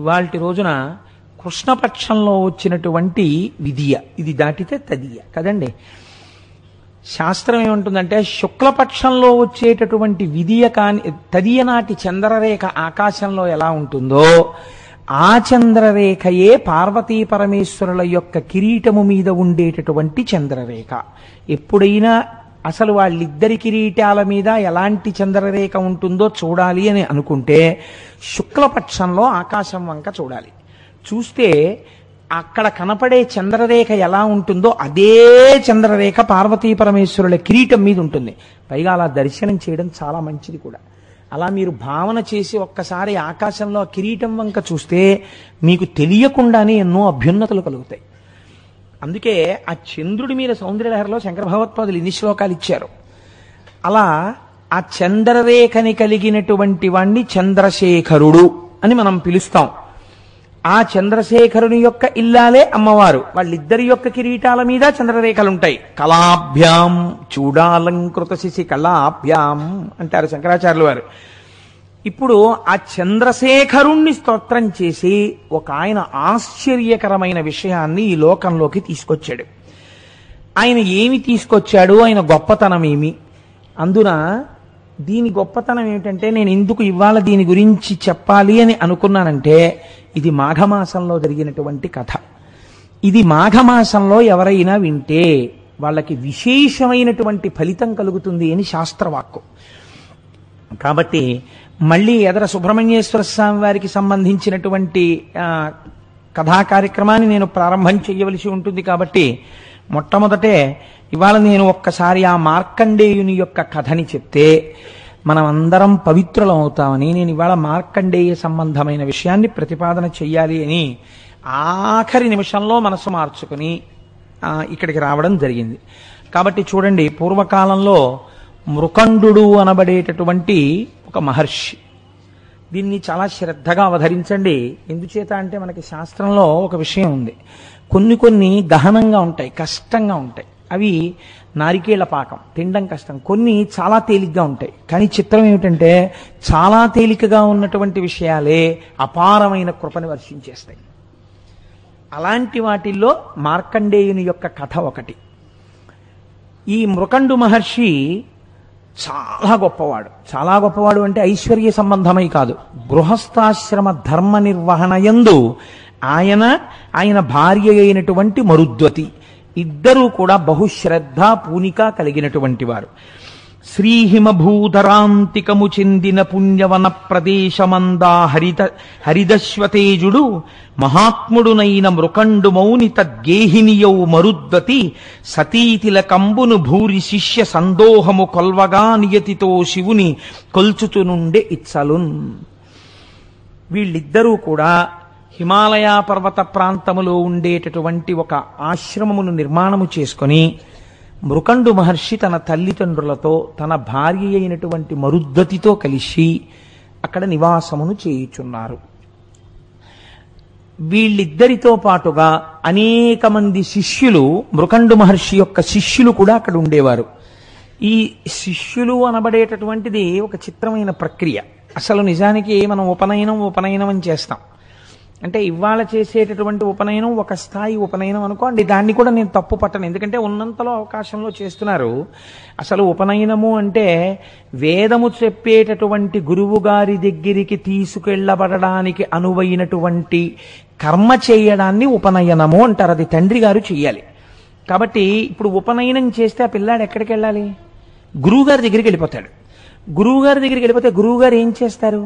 ఇవాల్టి రోజున కృష్ణపక్షంలో వచ్చినటువంటి విధియ, ఇది దాటితే తదియ కదండి. శాస్త్రం ఏమంటుందంటే శుక్లపక్షంలో వచ్చేటటువంటి విధియ కాని తదియ నాటి చంద్రరేఖ ఆకాశంలో ఎలా ఉంటుందో ఆ చంద్రరేఖయే పార్వతీ పరమేశ్వరుల యొక్క కిరీటము మీద ఉండేటటువంటి చంద్రరేఖ. ఎప్పుడైనా అసలు వాళ్ళిద్దరి కిరీటాల మీద ఎలాంటి చంద్రరేఖ ఉంటుందో చూడాలి అని అనుకుంటే శుక్లపక్షంలో ఆకాశం వంక చూడాలి. చూస్తే అక్కడ కనపడే చంద్రరేఖ ఎలా ఉంటుందో అదే చంద్రరేఖ పార్వతీ పరమేశ్వరుల కిరీటం మీద ఉంటుంది. పైగా అలా దర్శనం చేయడం చాలా మంచిది కూడా. అలా మీరు భావన చేసి ఒక్కసారి ఆకాశంలో కిరీటం వంక చూస్తే మీకు తెలియకుండానే ఎన్నో అభ్యున్నతులు కలుగుతాయి. అందుకే ఆ చంద్రుడి మీద సౌందర్యలహరిలో శంకర భగవత్పాదులు ఇన్ని శ్లోకాలు ఇచ్చారు. అలా ఆ చంద్రరేఖని కలిగినటువంటి వాణ్ణి చంద్రశేఖరుడు అని మనం పిలుస్తాం. ఆ చంద్రశేఖరుని యొక్క ఇల్లాలే అమ్మవారు. వాళ్ళిద్దరి యొక్క కిరీటాల మీద చంద్రరేఖలుంటాయి. కళాభ్యాం చూడాలంకృత శిశి కళాభ్యాం అంటారు శంకరాచార్యుల వారు. ఇప్పుడు ఆ చంద్రశేఖరుణ్ణి స్తోత్రం చేసి ఒక ఆయన ఆశ్చర్యకరమైన విషయాన్ని ఈ లోకంలోకి తీసుకొచ్చాడు. ఆయన ఏమి తీసుకొచ్చాడు, ఆయన గొప్పతనం ఏమి? అందున దీని గొప్పతనం ఏమిటంటే, నేను ఎందుకు ఇవాళ దీని గురించి చెప్పాలి అని అనుకున్నానంటే, ఇది మాఘమాసంలో జరిగినటువంటి కథ. ఇది మాఘమాసంలో ఎవరైనా వింటే వాళ్ళకి విశేషమైనటువంటి ఫలితం కలుగుతుంది అని శాస్త్రవాక్కు. కాబట్టి మళ్ళీ ఎదర సుబ్రహ్మణ్యేశ్వర స్వామి వారికి సంబంధించినటువంటి కథా కార్యక్రమాన్ని నేను ప్రారంభం చేయవలసి ఉంటుంది. కాబట్టి మొట్టమొదటే ఇవాళ నేను ఒక్కసారి ఆ మార్కండేయుని యొక్క కథని చెప్తే మనం అందరం పవిత్రులం అవుతామని నేను ఇవాళ మార్కండేయ సంబంధమైన విషయాన్ని ప్రతిపాదన చెయ్యాలి అని ఆఖరి నిమిషంలో మనసు మార్చుకుని ఇక్కడికి రావడం జరిగింది. కాబట్టి చూడండి, పూర్వకాలంలో మృకండు అనబడేటటువంటి ఒక మహర్షి. దీన్ని చాలా శ్రద్ధగా అవధరించండి. ఎందుచేత అంటే మనకి శాస్త్రంలో ఒక విషయం ఉంది. కొన్ని గహనంగా ఉంటాయి, కష్టంగా ఉంటాయి. అవి నారికేళ్ల పాకం తినడం కష్టం. కొన్ని చాలా తేలిగ్గా ఉంటాయి. కానీ చిత్రం ఏమిటంటే చాలా తేలికగా ఉన్నటువంటి విషయాలే అపారమైన కృపని వర్షించేస్తాయి. అలాంటి వాటిల్లో మార్కండేయుని యొక్క కథ ఒకటి. ఈ మృకండు మహర్షి చాలా గొప్పవాడు. చాలా గొప్పవాడు అంటే ఐశ్వర్య సంబంధమై కాదు, గృహస్థాశ్రమ ధర్మ నిర్వహణ యందు ఆయన భార్య అయినటువంటి మరుద్వతి ఇద్దరూ కూడా బహుశ్రద్ధ పూనిక కలిగినటువంటి వారు. శ్రీహిమభూధరాంతికము చెందిన పుణ్యవన ప్రదేశమందా హరిదశ్వతేజుడు మహాత్ముడునైన మృకండు మౌని తద్గేహినియౌ మరుద్వతి సతీతిల కంబును భూరి శిష్య సందోహము కొల్వగా నియతితో శివుని కొల్చుతునుండే ఇచ్చలున్. వీళ్ళిద్దరూ కూడా హిమాలయ పర్వత ప్రాంతములో ఉండేటటువంటి ఒక ఆశ్రమమును నిర్మాణము చేసుకొని మృకండు మహర్షి తన తల్లిదండ్రులతో తన భార్య అయినటువంటి మరుద్వతితో కలిసి అక్కడ నివాసమును చేయుచున్నారు. వీళ్ళిద్దరితో పాటుగా అనేక మంది శిష్యులు, మృకండు మహర్షి యొక్క శిష్యులు కూడా అక్కడ ఉండేవారు. ఈ శిష్యులు అనబడేటటువంటిది ఒక చిత్రమైన ప్రక్రియ. అసలు నిజానికి మనం ఉపనయనం అని చేస్తాం. అంటే ఇవాళ చేసేటటువంటి ఉపనయనం ఒక స్థాయి ఉపనయనం అనుకోండి. దాన్ని కూడా నేను తప్పు పట్టను, ఎందుకంటే ఉన్నంతలో అవకాశంలో చేస్తున్నారు. అసలు ఉపనయనము అంటే వేదము చెప్పేటటువంటి గురువు గారి దగ్గరికి తీసుకెళ్లబడడానికి అనువైనటువంటి కర్మ చేయడాన్ని ఉపనయనము అంటారు. అది తండ్రి గారు చెయ్యాలి. కాబట్టి ఇప్పుడు ఉపనయనం చేస్తే ఆ పిల్లాడు ఎక్కడికి వెళ్ళాలి? గురువుగారి దగ్గరికి వెళ్ళిపోతాడు. గురువుగారి దగ్గరికి వెళ్ళిపోతే గురువుగారు ఏం చేస్తారు?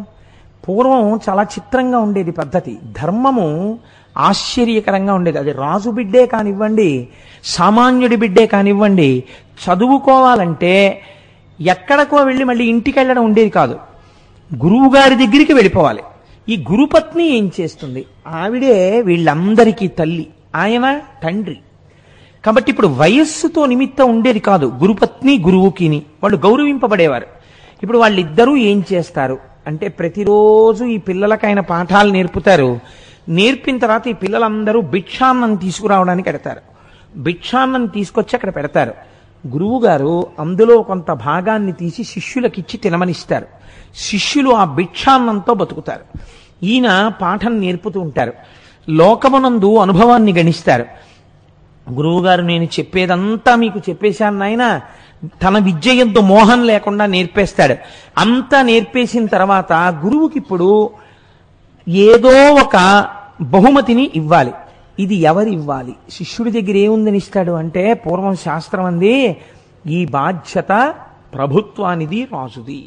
పూర్వం చాలా చిత్రంగా ఉండేది పద్ధతి. ధర్మము ఆశ్చర్యకరంగా ఉండేది. అది రాజు బిడ్డే కానివ్వండి, సామాన్యుడి బిడ్డే కానివ్వండి, చదువుకోవాలంటే ఎక్కడికో వెళ్ళి మళ్ళీ ఇంటికి వెళ్ళడం ఉండేది కాదు. గురువుగారి దగ్గరికి వెళ్ళిపోవాలి. ఈ గురుపత్ని ఏం చేస్తుంది? ఆవిడే వీళ్ళందరికీ తల్లి, ఆయన తండ్రి. కాబట్టి ఇప్పుడు వయస్సుతో నిమిత్తం ఉండేది కాదు. గురుపత్ని గురువుకిని వాళ్ళు గౌరవింపబడేవారు. ఇప్పుడు వాళ్ళిద్దరూ ఏం చేస్తారు అంటే ప్రతిరోజు ఈ పిల్లలకు ఆయన పాఠాలు నేర్పుతారు. నేర్పిన తర్వాత ఈ పిల్లలందరూ భిక్షాన్నం తీసుకురావడానికి పెడతారు. భిక్షాన్నం తీసుకొచ్చి అక్కడ పెడతారు. గురువు గారు అందులో కొంత భాగాన్ని తీసి శిష్యులకిచ్చి తినమనిస్తారు. శిష్యులు ఆ భిక్షాన్నంతో బతుకుతారు. ఈయన పాఠం నేర్పుతూ ఉంటారు. లోకమునందు అనుభవాన్ని గణిస్తారు. గురువుగారు నేను చెప్పేదంతా మీకు చెప్పేశాను నాయన, తన విద్య యందు మోహం లేకుండా నేర్పేస్తాడు. అంతా నేర్పేసిన తర్వాత గురువుకి ఇప్పుడు ఏదో ఒక బహుమతిని ఇవ్వాలి. ఇది ఎవరు ఇవ్వాలి? శిష్యుడి దగ్గర ఏముందని ఇస్తాడు అంటే, పూర్వం శాస్త్రం అంది, ఈ బాధ్యత ప్రభుత్వానిది, రాజుది.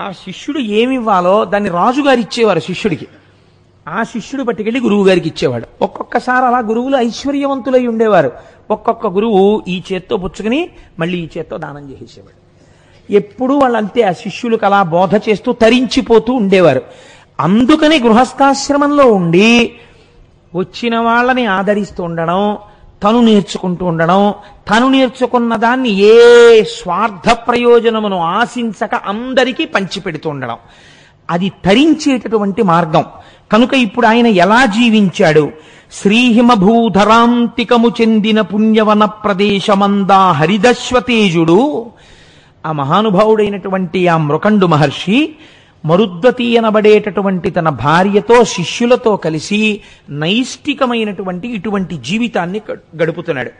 ఆ శిష్యుడు ఏమివ్వాలో దాన్ని రాజుగారు ఇచ్చేవారు శిష్యుడికి. ఆ శిష్యుడు పట్టుకెళ్ళి గురువు గారికి ఇచ్చేవాడు. ఒక్కొక్కసారి అలా గురువులు ఐశ్వర్యవంతులై ఉండేవారు. ఒక్కొక్క గురువు ఈ చేత్తో పుచ్చుకుని మళ్ళీ ఈ చేత్తో దానం చేసేసేవాడు. ఎప్పుడూ వాళ్ళంతే ఆ శిష్యులకు అలా బోధ చేస్తూ తరించిపోతూ ఉండేవారు. అందుకని గృహస్థాశ్రమంలో ఉండి వచ్చిన వాళ్ళని ఆదరిస్తూ ఉండడం, తను నేర్చుకుంటూ ఉండడం, తను నేర్చుకున్న దాన్ని ఏ స్వార్థ ప్రయోజనమును ఆశించక అందరికీ పంచిపెడుతూ ఉండడం, అది తరించేటటువంటి మార్గం. కనుక ఇప్పుడు ఆయన ఎలా జీవించాడు? శ్రీహిమభూధరాంతికము చెందిన పుణ్యవన ప్రదేశమందా హరిదశ్వతేజుడు, ఆ మహానుభావుడైనటువంటి ఆ మృకండు మహర్షి మరుద్వతి అనబడేటటువంటి తన భార్యతో శిష్యులతో కలిసి నైష్టికమైనటువంటి ఇటువంటి జీవితాన్ని గడుపుతున్నాడు.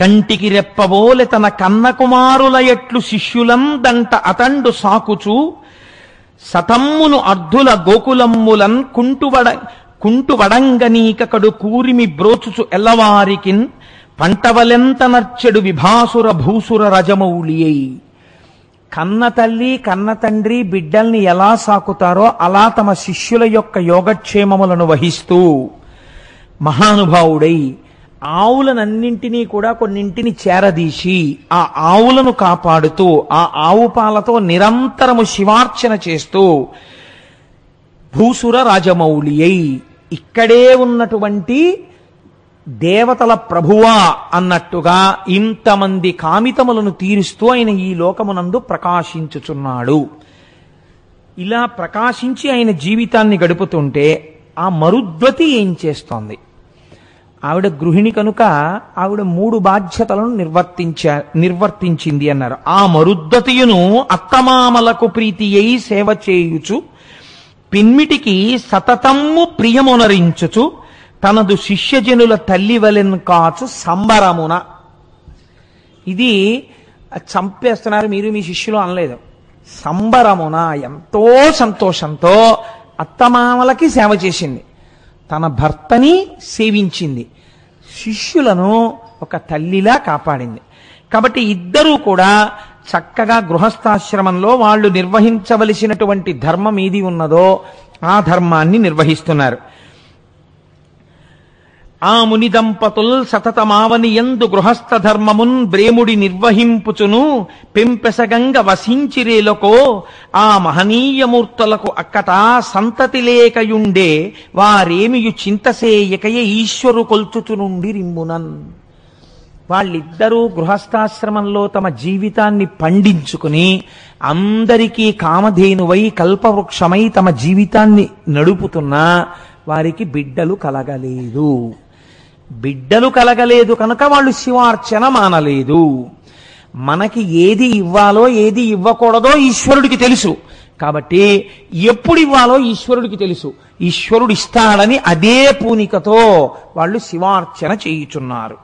కంటికి రెప్పబోలె తన కన్నకుమారుల ఎట్లు శిష్యులందంట అతండు సాకుచు సతమ్మును అర్ధుల గోకులమ్ములన్ కుంటువడంగనీకడు కూరిమి బ్రోచుచు ఎల్లవారికిన్ పంటవలెంత నర్చెడు విభాసుర భూసుర రజమౌళియై. కన్న తల్లి కన్న తండ్రి బిడ్డల్ని ఎలా సాకుతారో అలా తమ శిష్యుల యొక్క యోగక్షేమములను వహిస్తూ మహానుభావుడై ఆవులనన్నింటినీ కూడా కొన్నింటిని చేరదీసి ఆ ఆవులను కాపాడుతూ ఆ ఆవు పాలతో నిరంతరము శివార్చన చేస్తూ భూసుర రాజమౌళి అయి ఇక్కడే ఉన్నటువంటి దేవతల ప్రభువా అన్నట్టుగా ఇంతమంది కామితములను తీరుస్తూ ఆయన ఈ లోకమునందు ప్రకాశించుచున్నాడు. ఇలా ప్రకాశించి ఆయన జీవితాన్ని గడుపుతుంటే ఆ మరుద్వతి ఏం చేస్తోంది? ఆవిడ గృహిణి కనుక ఆవిడ 3 బాధ్యతలను నిర్వర్తించింది అన్నారు. ఆ మరుద్వతియును అత్తమామలకు ప్రీతి అయి సేవ చేయుచు పిన్మిటికి సతతమ్ము ప్రియమునరించుచు తనదు శిష్యజనుల తల్లి వలెన్ కాచు సంబరమున. ఇది చంపేస్తున్నారు మీరు మీ శిష్యులు అనలేదు. సంబరమున ఎంతో సంతోషంతో అత్తమామలకి సేవ చేసింది, తన భర్తని సేవించింది, శిష్యులను ఒక తల్లిలా కాపాడింది. కాబట్టి ఇద్దరూ కూడా చక్కగా గృహస్థాశ్రమంలో వాళ్ళు నిర్వహించవలసినటువంటి ధర్మం ఏది ఉన్నదో ఆ ధర్మాన్ని నిర్వహిస్తున్నారు. ఆ ముని దంపతుల్ సతతమావని యందు గృహస్థ ధర్మమున్ బ్రేముడి నిర్వహింపుచును పెంపెసగంగ వసించిరేలకో ఆ మహనీయమూర్తులకు అక్కట సంతతి లేకయుండే వారేమియు చింతసేయకయ ఈశ్వరు కొల్చుచునుండి రిమ్మునన్. వాళ్ళిద్దరూ గృహస్థాశ్రమంలో తమ జీవితాన్ని పండించుకుని అందరికీ కామధేనువై కల్పవృక్షమై తమ జీవితాన్ని నడుపుతున్నా వారికి బిడ్డలు కలగలేదు. బిడ్డలు కలగలేదు కనుక వాళ్ళు శివార్చన మానలేదు. మనకి ఏది ఇవ్వాలో ఏది ఇవ్వకూడదో ఈశ్వరుడికి తెలుసు. కాబట్టి ఎప్పుడు ఇవ్వాలో ఈశ్వరుడికి తెలుసు. ఈశ్వరుడు ఇస్తాడని అదే పూనికతో వాళ్ళు శివార్చన చేయుచున్నారు.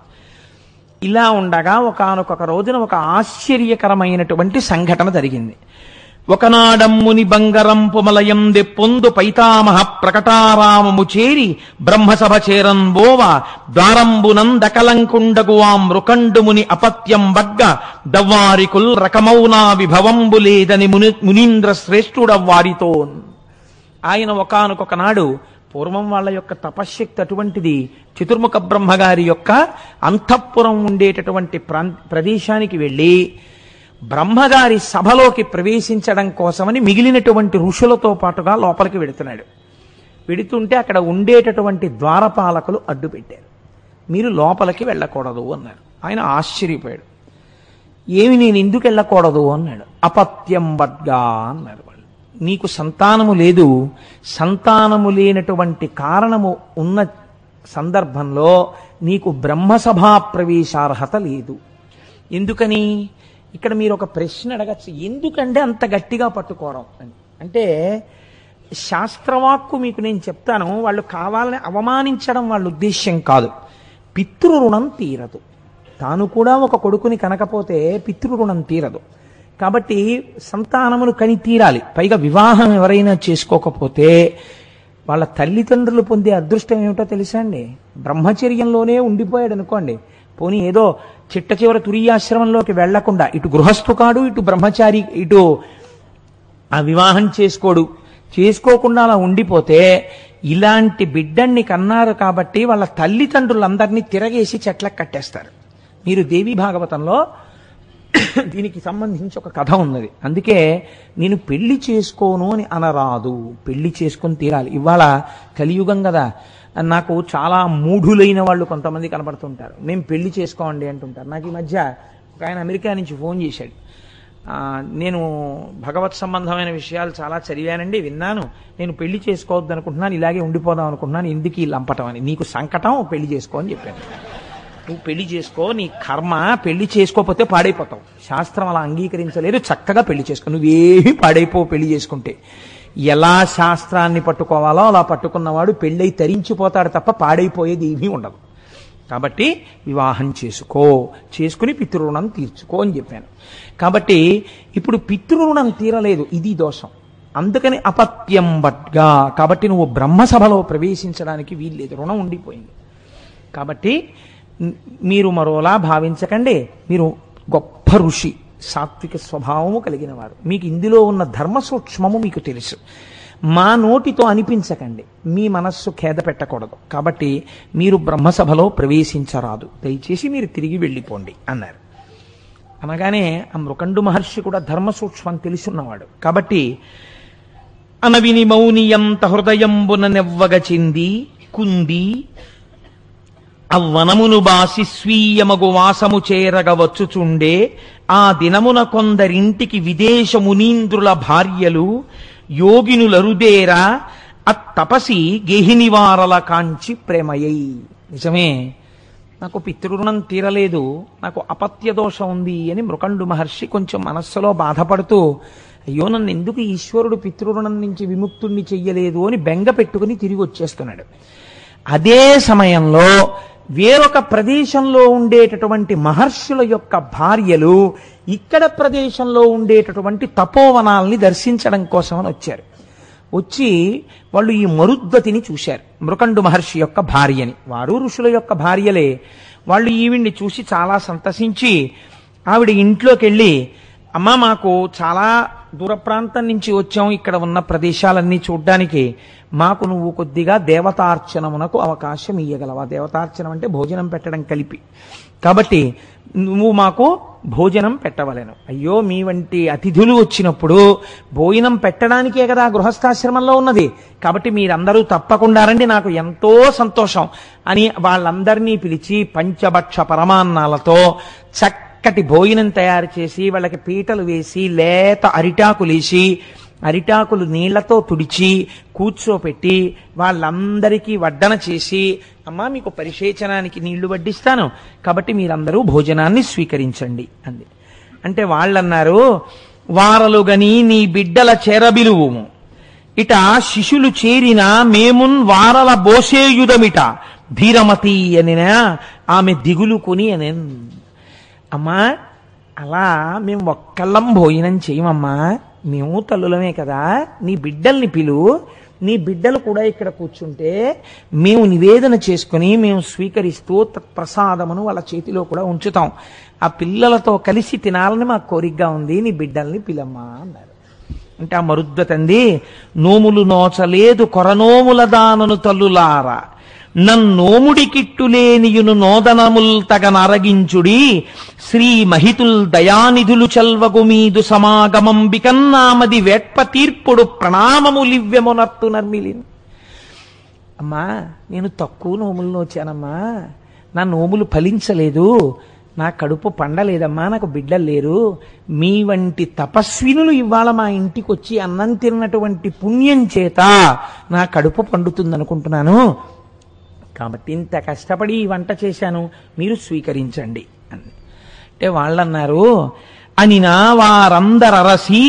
ఇలా ఉండగా ఒకానొక రోజున ఒక ఆశ్చర్యకరమైనటువంటి సంఘటన జరిగింది. ఒకనాడమ్ముని బంగరంపు మలయం దెప్పొందు పైతామహ ప్రకటారామము చేరి బ్రహ్మసభ చేరన్బోవ ద్వారంబునందకలంకుండగు ఆ మృకండుముని అపత్యం బగ్గ దవ్వారికుల్ రకమౌనా విభవంబు లేదని మునీంద్ర శ్రేష్ఠుడవ్వారితో. ఆయన ఒకానొక నాడు పూర్వం వాళ్ళ యొక్క తపశ్శక్తి అటువంటిది. చతుర్ముఖ బ్రహ్మగారి యొక్క అంతఃపురం ఉండేటటువంటి ప్రదేశానికి వెళ్ళి బ్రహ్మగారి సభలోకి ప్రవేశించడం కోసమని మిగిలినటువంటి ఋషులతో పాటుగా లోపలికి వెడుతున్నాడు. వెడుతుంటే అక్కడ ఉండేటటువంటి ద్వారపాలకులు అడ్డు పెట్టారు. మీరు లోపలికి వెళ్ళకూడదు అన్నారు. ఆయన ఆశ్చర్యపోయాడు. ఏమి నేను ఎందుకు వెళ్ళకూడదు అన్నాడు. అపత్యం వద్గా అన్నారు వాళ్ళు. నీకు సంతానము లేదు, సంతానము లేనటువంటి కారణము ఉన్న సందర్భంలో నీకు బ్రహ్మసభా ప్రవేశార్హత లేదు. ఎందుకని? ఇక్కడ మీరు ఒక ప్రశ్న అడగచ్చు, ఎందుకంటే అంత గట్టిగా పట్టుకోవడం అని. అంటే శాస్త్రవాక్కు మీకు నేను చెప్తాను, వాళ్ళు కావాలని అవమానించడం వాళ్ళ ఉద్దేశ్యం కాదు. పితృరుణం తీరదు. తాను కూడా ఒక కొడుకుని కనకపోతే పితృరుణం తీరదు. కాబట్టి సంతానమును కని తీరాలి. పైగా వివాహం ఎవరైనా చేసుకోకపోతే వాళ్ళ తల్లిదండ్రులు పొందే అదృష్టం ఏమిటో తెలుసా అండి? బ్రహ్మచర్యంలోనే ఉండిపోయాడు అనుకోండి, పోనీ ఏదో చిట్ట చివర తురీయాశ్రమంలోకి వెళ్లకుండా ఇటు గృహస్థు కాడు, ఇటు బ్రహ్మచారి, ఇటు ఆ వివాహం చేసుకోకుండా అలా ఉండిపోతే ఇలాంటి బిడ్డన్ని కన్నారు కాబట్టి వాళ్ళ తల్లిదండ్రులందరినీ తిరగేసి చెట్లకు కట్టేస్తారు. మీరు దేవీ భాగవతంలో దీనికి సంబంధించి ఒక కథ ఉన్నది. అందుకే నేను పెళ్లి చేసుకోను అని అనరాదు, పెళ్లి చేసుకొని తీరాలి. ఇవాళ కలియుగం కదా, నాకు చాలా మూఢులైన వాళ్ళు కొంతమంది కనబడుతుంటారు. మేము పెళ్లి చేసుకోండి అంటుంటారు. నాకు ఈ మధ్య ఒక ఆయన అమెరికా నుంచి ఫోన్ చేశాడు. నేను భగవత్ సంబంధమైన విషయాలు చాలా చదివానండి, విన్నాను, నేను పెళ్లి చేసుకోవద్దు అనుకుంటున్నాను, ఇలాగే ఉండిపోదాం అనుకుంటున్నాను, ఎందుకు ఈ లంపటం అని. నీకు సంకటం, పెళ్లి చేసుకో అని చెప్పాను. నువ్వు పెళ్లి చేసుకో, నీ కర్మ, పెళ్లి చేసుకోకపోతే పాడైపోతావు. శాస్త్రం అలా అంగీకరించలేదు, చక్కగా పెళ్లి చేసుకో, నువ్వేమీ పాడైపోవు పెళ్లి చేసుకుంటే. ఎలా శాస్త్రాన్ని పట్టుకోవాలో అలా పట్టుకున్నవాడు పెళ్ళై తరించిపోతాడు తప్ప పాడైపోయేది ఏమీ ఉండదు. కాబట్టి వివాహం చేసుకుని పితృరుణం తీర్చుకో అని చెప్పాను. కాబట్టి ఇప్పుడు పితృరుణం తీరలేదు, ఇది దోషం. అందుకని అపత్యం బట్గా, కాబట్టి నువ్వు బ్రహ్మసభలో ప్రవేశించడానికి వీల్లేదు, రుణం ఉండిపోయింది. కాబట్టి మీరు మరోలా భావించకండి, మీరు గొప్ప ఋషి, సాత్విక స్వభావము కలిగిన వారు, మీకు ఇందులో ఉన్న ధర్మ సూక్ష్మము మీకు తెలుసు. మా నోటితో అనిపించకండి, మీ మనస్సు ఖేద పెట్టకూడదు. కాబట్టి మీరు బ్రహ్మసభలో ప్రవేశించరాదు, దయచేసి మీరు తిరిగి వెళ్ళిపోండి అన్నారు. అనగానే ఆ మృకండు మహర్షి కూడా ధర్మ సూక్ష్మం తెలుసున్నవాడు. కాబట్టి అనవిని మౌనియంత హృదయంబున నెవ్వగ చెంది కుంది అవ్వనమును బాసి స్వీయమగు వాసము చేరగ వచ్చుచుండే ఆ దినమున కొందరింటికి విదేశ మునీంద్రుల భార్యలు యోగినులరుదేరా అత్తపసి గేహినివారల కాంచి ప్రేమయ్యై. నిజమే, నాకు పితృరుణం తీరలేదు, నాకు అపత్య దోషం ఉంది అని మృకండు మహర్షి కొంచెం మనస్సులో బాధపడుతూ, అయ్యో నన్ను ఎందుకు ఈశ్వరుడు పితృరుణం నుంచి విముక్తుణ్ణి చెయ్యలేదు అని బెంగ పెట్టుకుని తిరిగి వచ్చేస్తున్నాడు. అదే సమయంలో వేరొక ప్రదేశంలో ఉండేటటువంటి మహర్షుల యొక్క భార్యలు ఇక్కడ ప్రదేశంలో ఉండేటటువంటి తపోవనాల్ని దర్శించడం కోసమని వచ్చారు. వచ్చి వాళ్ళు ఈ మరుద్వతిని చూశారు, మృకండు మహర్షి యొక్క భార్యని. వారు ఋషుల యొక్క భార్యలే. వాళ్ళు ఈవిడ్ని చూసి చాలా సంతసించి ఆవిడ ఇంట్లోకి వెళ్ళి, అమ్మ మాకు చాలా దూర ప్రాంతం నుంచి వచ్చాం, ఇక్కడ ఉన్న ప్రదేశాలన్నీ చూడ్డానికి, మాకు నువ్వు కొద్దిగా దేవతార్చనమునకు అవకాశం ఇయ్యగలవా? దేవతార్చనం అంటే భోజనం పెట్టడం కలిపి. కాబట్టి నువ్వు మాకు భోజనం పెట్టవలెను. అయ్యో, మీ వంటి అతిథులు వచ్చినప్పుడు భోజనం పెట్టడానికే కదా గృహస్థాశ్రమంలో ఉన్నది, కాబట్టి మీరందరూ తప్పకుండా రండి, నాకు ఎంతో సంతోషం అని వాళ్ళందరినీ పిలిచి పంచభక్ష పరమాన్నాలతో చక్కటి భోజనం తయారు చేసి వాళ్ళకి పీటలు వేసి లేత అరిటాకులేసి అరిటాకులు నీళ్లతో తుడిచి కూర్చోపెట్టి వాళ్ళందరికీ వడ్డన చేసి, అమ్మా మీకు పరిశేచనానికి నీళ్లు వడ్డిస్తాను, కాబట్టి మీరందరూ భోజనాన్ని స్వీకరించండి అంది. అంటే వాళ్ళన్నారు, వారలుగని నీ బిడ్డల చేరబిలువుము, ఇట శిశులు చేరిన మేమున్ వారల బోసేయుధమిట ధీరమతి అనినా ఆమె దిగులు కొని అని. అమ్మా అలా మేము ఒక్కళ్ళం భోజనం చేయమమ్మా, మేము తల్లులమే కదా, నీ బిడ్డల్ని పిలు, నీ బిడ్డలు కూడా ఇక్కడ కూర్చుంటే మేము నివేదన చేసుకుని మేము స్వీకరిస్తూ ప్రసాదమును వాళ్ళ చేతిలో కూడా ఉంచుతాం, ఆ పిల్లలతో కలిసి తినాలని మాకు కోరికగా ఉంది, నీ బిడ్డల్ని పిలమ్మా అన్నారు. అంటే ఆ మరుద్వతంది, నోములు నోచలేదు కొరనోముల దానను తల్లులారా, నన్నోముడి కిట్టులేనియును నోదనముల్ తగనరగించుడి, శ్రీ మహితుల్ దయానిధులు చల్వగు మీదు సమాగమంబికన్నామది వేట్ప తీర్పుడు ప్రణామములివ్యమునర్తు నర్మిలిన్. అమ్మా నేను తక్కువ నోములు నోచానమ్మా, నా నోములు ఫలించలేదు, నా కడుపు పండలేదమ్మా, నాకు బిడ్డలు లేరు, మీ వంటి తపస్వినులు ఇవాళ మా ఇంటికి వచ్చి అన్నం తిన్నటువంటి పుణ్యం చేత నా కడుపు పండుతుందనుకుంటున్నాను, కాబట్టి ఇంత కష్టపడి ఈ వంట చేశాను, మీరు స్వీకరించండి అని. అంటే వాళ్ళన్నారు, అనినా వారందరరసి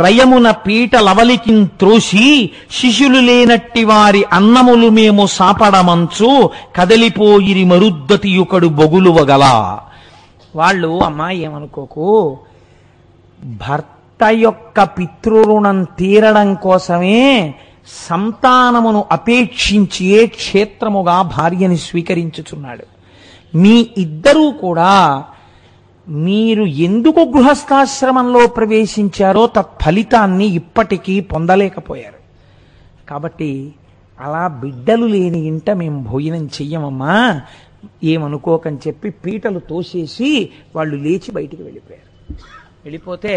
రయమున పీట లవలికిన్ త్రోసి శిశులు లేనట్టి వారి అన్నములు మేము సాపడమంచు కదలిపోయిరి మరుద్దతియుకడు బొగులువగల. వాళ్ళు అమ్మా ఏమనుకోకు, భర్త యొక్క పితృరుణం తీరడం కోసమే సంతానమును అపేక్షించే క్షేత్రముగా భార్యని స్వీకరించుచున్నాడు. మీ ఇద్దరూ కూడా మీరు ఎందుకు గృహస్థాశ్రమంలో ప్రవేశించారో తత్ఫలితాన్ని ఇప్పటికీ పొందలేకపోయారు. కాబట్టి అలా బిడ్డలు లేని ఇంట మేము భోజనం చెయ్యమమ్మా, ఏమనుకోకని చెప్పి పీటలు తోసేసి వాళ్ళు లేచి బయటికి వెళ్ళిపోయారు. వెళ్ళిపోతే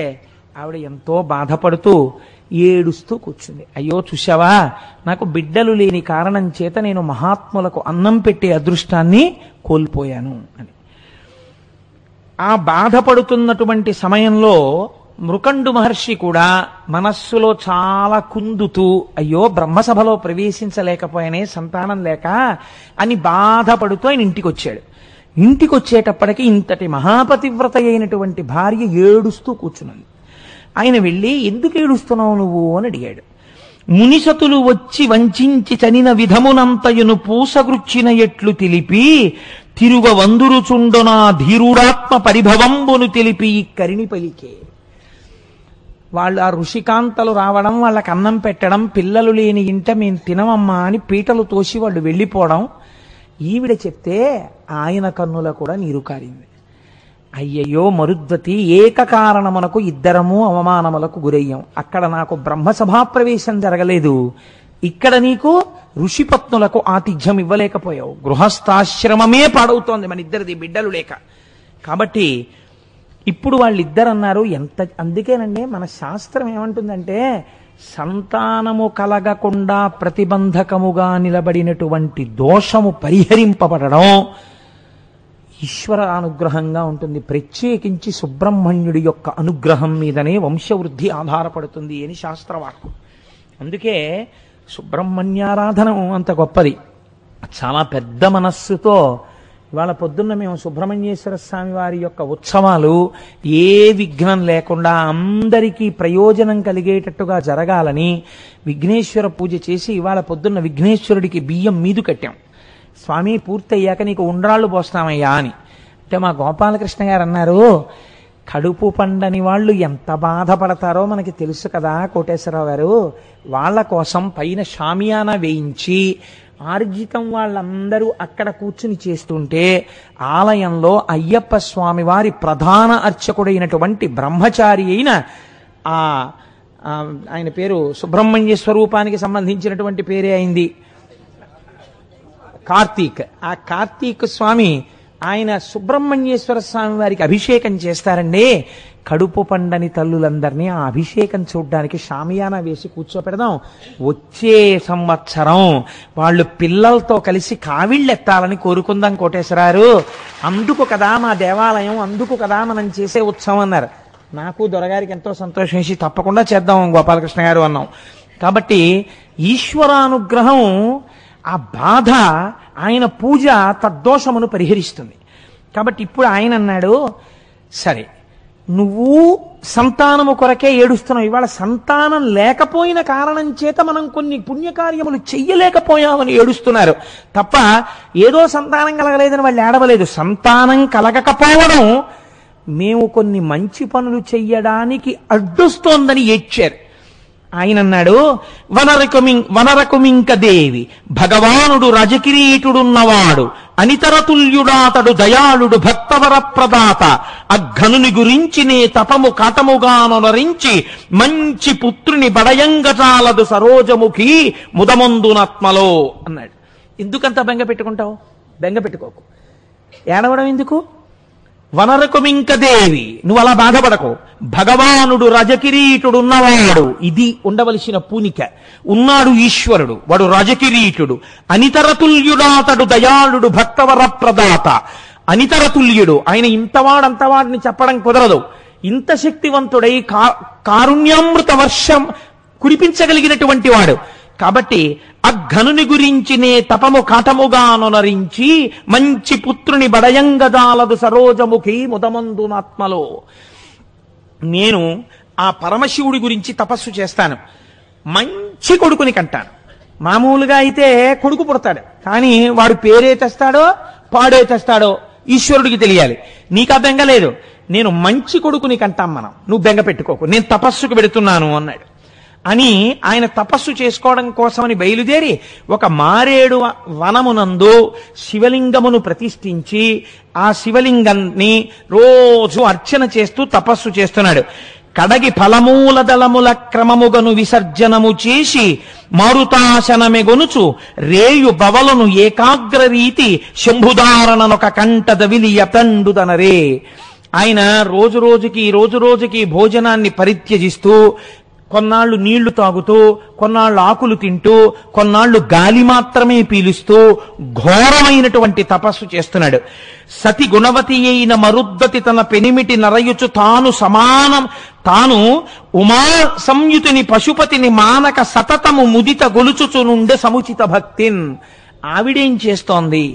ఆవిడ ఎంతో బాధపడుతూ ఏడుస్తూ కూర్చుంది. అయ్యో చూశావా, నాకు బిడ్డలు లేని కారణం చేత నేను మహాత్ములకు అన్నం పెట్టే అదృష్టాన్ని కోల్పోయాను అని. ఆ బాధపడుతున్నటువంటి సమయంలో మృకండు మహర్షి కూడా మనస్సులో చాలా కుందుతూ, అయ్యో బ్రహ్మసభలో ప్రవేశించలేకపోయానే సంతానం లేక అని బాధపడుతూ ఆయన ఇంటికి వచ్చాడు. ఇంటికి వచ్చేటప్పటికి ఇంతటి మహాపతివ్రత అయినటువంటి భార్య ఏడుస్తూ కూర్చున్నది. ఆయన వెళ్ళి, ఎందుకు ఏడుస్తున్నావు నువ్వు అని అడిగాడు. మునిసతులు వచ్చి వంచించి చనిన విధమునంతయును పూసగృచ్చిన ఎట్లు తెలిపి తిరుగ వందురుచుండునా ధీరుడాత్మ పరిభవంబును తెలిపి కరిణి పలికే. వాళ్ళు ఆ ఋషికాంతలు రావడం, వాళ్ళకి అన్నం పెట్టడం, పిల్లలు లేని ఇంట మేము తినమమ్మా అని పీటలు తోసి వాళ్ళు వెళ్ళిపోవడం ఈవిడ చెప్తే ఆయన కన్నుల కూడా నీరు కారింది. అయ్యయ్యో మరుద్వతి, ఏకకారణమునకు ఇద్దరము అవమానములకు గురయ్యాం. అక్కడ నాకు బ్రహ్మసభాప్రవేశం జరగలేదు, ఇక్కడ నీకు ఋషిపత్నులకు ఆతిథ్యం ఇవ్వలేకపోయావు. గృహస్థాశ్రమమే పాడవుతోంది మన ఇద్దరిది బిడ్డలు లేక. కాబట్టి ఇప్పుడు వాళ్ళిద్దరు అన్నారు, అందుకేనండి మన శాస్త్రం ఏమంటుందంటే, సంతానము కలగకుండా ప్రతిబంధకముగా నిలబడినటువంటి దోషము పరిహరింపబడడం ఈశ్వర అనుగ్రహంగా ఉంటుంది. ప్రత్యేకించి సుబ్రహ్మణ్యుడి యొక్క అనుగ్రహం మీదనే వంశవృద్ధి ఆధారపడుతుంది అని శాస్త్రవాక్కు. అందుకే సుబ్రహ్మణ్యారాధన అంత గొప్పది. చాలా పెద్ద మనస్సుతో ఇవాళ పొద్దున్న మేము సుబ్రహ్మణ్యేశ్వర స్వామి వారి యొక్క ఉత్సవాలు ఏ విఘ్నం లేకుండా అందరికీ ప్రయోజనం కలిగేటట్టుగా జరగాలని విఘ్నేశ్వర పూజ చేసి ఇవాళ పొద్దున్న విఘ్నేశ్వరుడికి బియ్యం మీదు కట్టాం. స్వామి పూర్తయ్యాక నీకు ఉండ్రాళ్ళు పోస్తామయ్యా అని అంటే మా గోపాలకృష్ణ గారు అన్నారు, కడుపు పండని వాళ్ళు ఎంత బాధపడతారో మనకి తెలుసు కదా కోటేశ్వరరావు గారు, వాళ్ళ కోసం పైన షామియానా వేయించి ఆర్జితం వాళ్ళందరూ అక్కడ కూర్చుని చేస్తుంటే ఆలయంలో అయ్యప్ప స్వామి వారి ప్రధాన అర్చకుడైనటువంటి బ్రహ్మచారి అయిన ఆయన పేరు సుబ్రహ్మణ్య స్వరూపానికి సంబంధించినటువంటి పేరే అయింది కార్తీక్. ఆ కార్తీక్ స్వామి ఆయన సుబ్రహ్మణ్యేశ్వర స్వామి వారికి అభిషేకం చేస్తారండి. కడుపు పండని తల్లులందరినీ ఆ అభిషేకం చూడ్డానికి షామియానా వేసి కూర్చోపెడదాం. వచ్చే సంవత్సరం వాళ్ళు పిల్లలతో కలిసి కావిళ్ళెత్తాలని కోరుకుందాం కోటేశ్వరారు. అందుకు కదా మా దేవాలయం, అందుకు కదా మనం చేసే ఉత్సవం అన్నారు. నాకు దొరగారికి ఎంతో సంతోషం వేసి తప్పకుండా చేద్దాం గోపాలకృష్ణ గారు అన్నాం. కాబట్టి ఈశ్వరానుగ్రహం, ఆ బాధ, ఆయన పూజ తద్దోషమును పరిహరిస్తుంది. కాబట్టి ఇప్పుడు ఆయన అన్నాడు, సరే నువ్వు సంతానము కొరకే ఏడుస్తున్నావు, ఇవాళ సంతానం లేకపోయిన కారణం చేత మనం కొన్ని పుణ్యకార్యములు చెయ్యలేకపోయామని ఏడుస్తున్నారు తప్ప ఏదో సంతానం కలగలేదని వాళ్ళు ఏడవలేదు. సంతానం కలగకపోవడం మేము కొన్ని మంచి పనులు చెయ్యడానికి అడ్డొస్తోందని ఏడ్చారు. ఆయన అన్నాడు, వనరకుమింక దేవి భగవానుడు రజకిరీటుడున్నవాడు అనితరతుల్యుడాతడు దయాళుడు భక్తవర ప్రదాత అఘనుని గురించి నే తపము కాటముగానొనరించి మంచి పుత్రుని బడయంగచాలదు సరోజముఖి ముదమందునాత్మలో అన్నాడు. ఎందుకంత బెంగ పెట్టుకుంటావు? బెంగ పెట్టుకోకు. ఏడవడం ఎందుకు? వనరకుమింక దేవి, నువ్వు అలా బాధపడకు. భగవానుడు రజకిరీటుడున్నవాడు, ఇది ఉండవలసిన పూనిక. ఉన్నాడు ఈశ్వరుడు, వాడు రజకిరీటుడు. అనితరతుల్యుడాతడు దయాళుడు భక్తవర ప్రదాత. అనితరతుల్యుడు, ఆయన ఇంతవాడంతవాడిని చెప్పడం కుదరదు. ఇంత శక్తివంతుడై కారుణ్యామృత వర్షం కురిపించగలిగినటువంటి వాడు. కాబట్టి అఘనుని గురించి నే తపము కాటముగానొనరించి మంచి పుత్రుని బడయంగదాలదు సరోజముఖి ముదమందునాత్మలో. నేను ఆ పరమశివుడి గురించి తపస్సు చేస్తాను, మంచి కొడుకుని కంటాను. మామూలుగా అయితే కొడుకు పుడతాడు, కానీ వాడు పేరే తెస్తాడో పాడే తెస్తాడో ఈశ్వరుడికి తెలియాలి. నీకు ఆ బెంగ లేదు, నేను మంచి కొడుకుని కంటాం మనం, నువ్వు బెంగ పెట్టుకోకు, నేను తపస్సుకు పెడుతున్నాను అన్నాడు. అని ఆయన తపస్సు చేసుకోవడం కోసమని బయలుదేరి ఒక మారేడు వనమునందు శివలింగమును ప్రతిష్ఠించి ఆ శివలింగాన్ని రోజు అర్చన చేస్తూ తపస్సు చేస్తున్నాడు. కడగి ఫలమూల దళముల క్రమముగను విసర్జనము చేసి మారుతాశనమెగొనుచు రేయు బవలను ఏకాగ్ర రీతి శంభుదారణనొక కంటదవిలి అతండుదనరే. ఆయన రోజు రోజుకి భోజనాన్ని పరిత్యజిస్తూ, కొన్నాళ్లు నీళ్లు తాగుతూ, కొన్నాళ్లు ఆకులు తింటూ, కొన్నాళ్లు గాలి మాత్రమే పీలుస్తూ ఘోరమైనటువంటి తపస్సు చేస్తున్నాడు. సతి గుణవతి అయిన మరుద్దతి తన పెనిమిటి నరయుచు తాను ఉమా సంయుతిని పశుపతిని మానక సతతము ముదిత గొలుచుచునుండే సముచిత భక్తిన్. ఆవిడేం చేస్తోంది?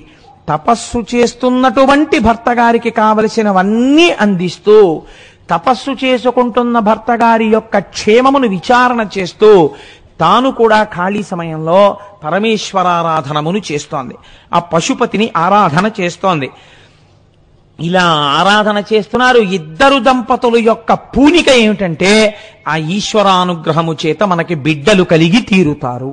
తపస్సు చేస్తున్నటువంటి భర్త గారికి కావలసినవన్నీ అందిస్తూ, తపస్సు చేసుకుంటున్న భర్త గారి యొక్క క్షేమమును విచారణ చేస్తూ, తాను కూడా ఖాళీ సమయంలో పరమేశ్వరారాధనమును చేస్తోంది, ఆ పశుపతిని ఆరాధన చేస్తోంది. ఇలా ఆరాధన చేస్తున్నారు. ఇద్దరు దంపతుల యొక్క పూనిక ఏమిటంటే ఆ ఈశ్వరానుగ్రహము చేత మనకి బిడ్డలు కలిగి తీరుతారు.